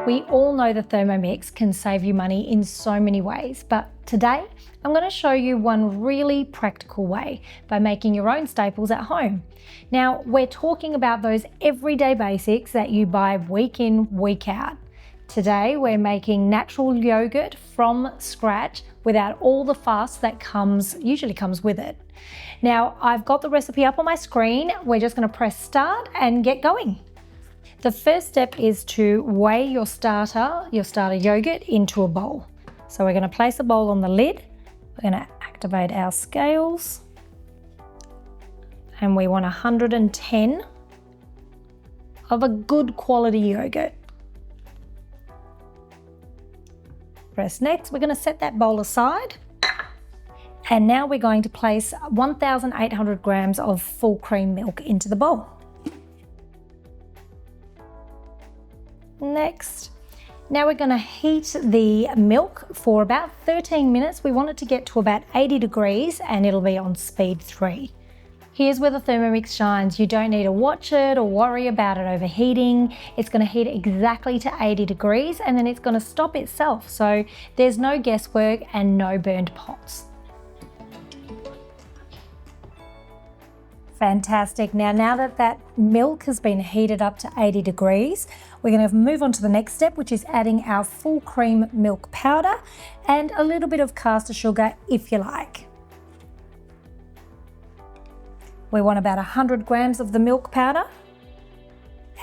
We all know the Thermomix can save you money in so many ways, but today I'm going to show you one really practical way by making your own staples at home. Now, we're talking about those everyday basics that you buy week in, week out. Today we're making natural yogurt from scratch without all the fuss that usually comes with it. Now, I've got the recipe up on my screen. We're just going to press start and get going. The first step is to weigh your starter yogurt into a bowl. So we're going to place a bowl on the lid. We're going to activate our scales. And we want 110 of a good quality yogurt. Press next. We're going to set that bowl aside. And now we're going to place 1,800 grams of full cream milk into the bowl. Next, now we're going to heat the milk for about 13 minutes. We want it to get to about 80 degrees and it'll be on speed 3. Here's where the Thermomix shines. You don't need to watch it or worry about it overheating. It's going to heat exactly to 80 degrees and then it's going to stop itself. So there's no guesswork and no burned pots. Fantastic. Now that milk has been heated up to 80 degrees, we're going to move on to the next step, which is adding our full cream milk powder and a little bit of caster sugar if you like. We want about 100 grams of the milk powder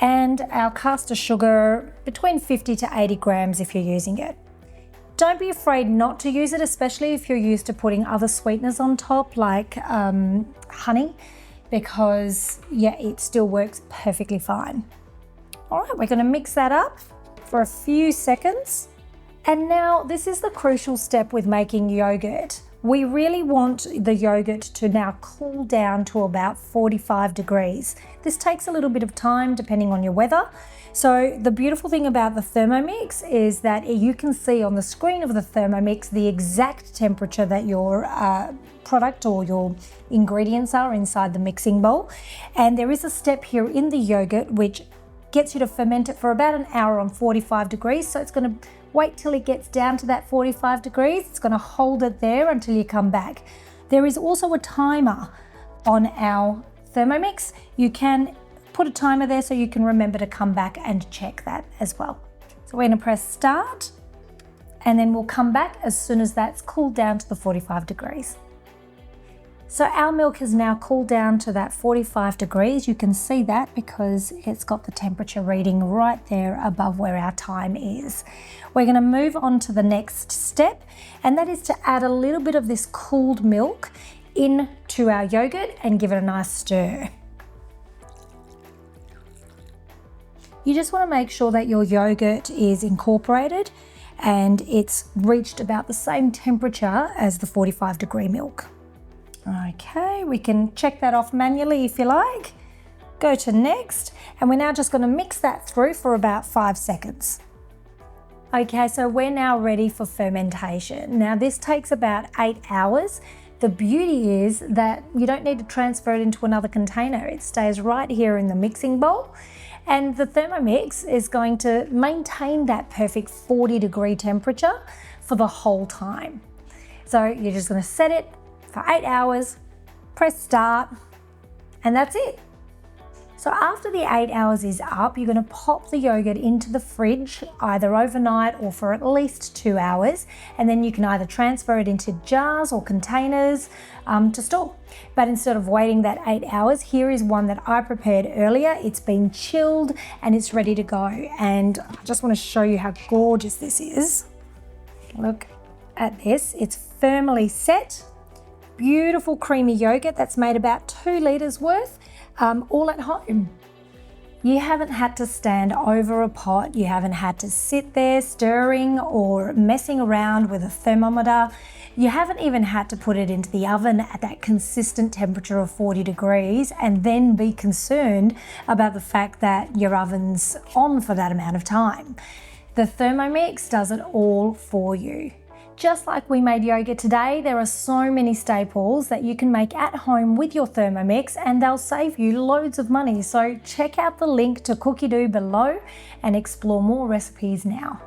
and our caster sugar between 50 to 80 grams if you're using it. Don't be afraid not to use it, especially if you're used to putting other sweeteners on top like honey, because it still works perfectly fine. All right, we're going to mix that up for a few seconds. And now this is the crucial step with making yogurt. We really want the yogurt to now cool down to about 45 degrees. This takes a little bit of time depending on your weather. So the beautiful thing about the Thermomix is that you can see on the screen of the Thermomix the exact temperature that your product or your ingredients are inside the mixing bowl. And there is a step here in the yogurt which gets you to ferment it for about an hour on 45 degrees. So it's going to wait till it gets down to that 45 degrees. It's going to hold it there until you come back. There is also a timer on our Thermomix. You can put a timer there so you can remember to come back and check that as well. So we're going to press start and then we'll come back as soon as that's cooled down to the 45 degrees. So our milk has now cooled down to that 45 degrees. You can see that because it's got the temperature reading right there above where our time is. We're going to move on to the next step, and that is to add a little bit of this cooled milk into our yogurt and give it a nice stir. You just want to make sure that your yogurt is incorporated and it's reached about the same temperature as the 45 degree milk. Okay, we can check that off manually if you like. Go to next, and we're now just going to mix that through for about 5 seconds. Okay, so we're now ready for fermentation. Now this takes about 8 hours. The beauty is that you don't need to transfer it into another container. It stays right here in the mixing bowl, and the Thermomix is going to maintain that perfect 40 degree temperature for the whole time. So you're just going to set it for 8 hours, press start, and that's it. So after the 8 hours is up, you're going to pop the yogurt into the fridge either overnight or for at least 2 hours, and then you can either transfer it into jars or containers to store. But instead of waiting that 8 hours, here is one that I prepared earlier. It's been chilled and it's ready to go, and I just want to show you how gorgeous this is. Look at this, it's firmly set. Beautiful creamy yogurt that's made about 2 litres worth, all at home. You haven't had to stand over a pot, you haven't had to sit there stirring or messing around with a thermometer. You haven't even had to put it into the oven at that consistent temperature of 40 degrees and then be concerned about the fact that your oven's on for that amount of time. The Thermomix does it all for you. Just like we made yogurt today, there are so many staples that you can make at home with your Thermomix, and they'll save you loads of money. So check out the link to Cookidoo below and explore more recipes now.